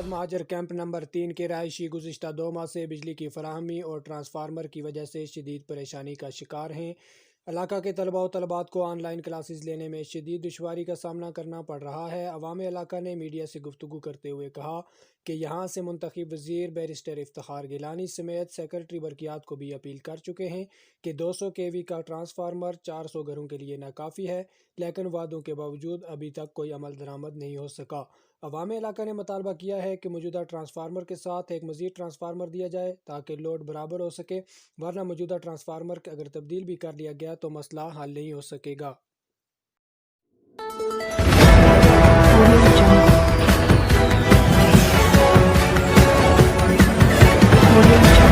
महाजर camp number 3 के रहायशी गुज़िश्ता 2 माह से बिजली की फराहमी और ट्रांसफार्मर की वजह से शदीद परेशानी का शिकार हैं। इलाका के तलबा व तलबात को ऑनलाइन क्लासेस लेने में शदीद दुश्वारी का सामना करना पड़ रहा है। अवाम इलाका ने मीडिया से गुफ्तगू करते हुए कहा कि यहाँ से मुंतखब वज़ीर बैरिस्टर इफ्तिखार गिलानी समेत सेक्रेटरी बरकियात को भी अपील कर चुके हैं कि 200 केवी का ट्रांसफार्मर 400 घरों के लिए नाकाफ़ी है, लेकिन वादों के बावजूद अभी तक कोई अमल दरामद नहीं हो सका। अवाम इलाका ने मुतालबा किया है कि मौजूदा ट्रांसफार्मर के साथ एक मज़ीद ट्रांसफार्मर दिया जाए ताकि लोड बराबर हो सके, वरना मौजूदा ट्रांसफार्मर अगर तब्दील भी कर लिया गया तो मसला हल नहीं हो सकेगा। Audio Jungle.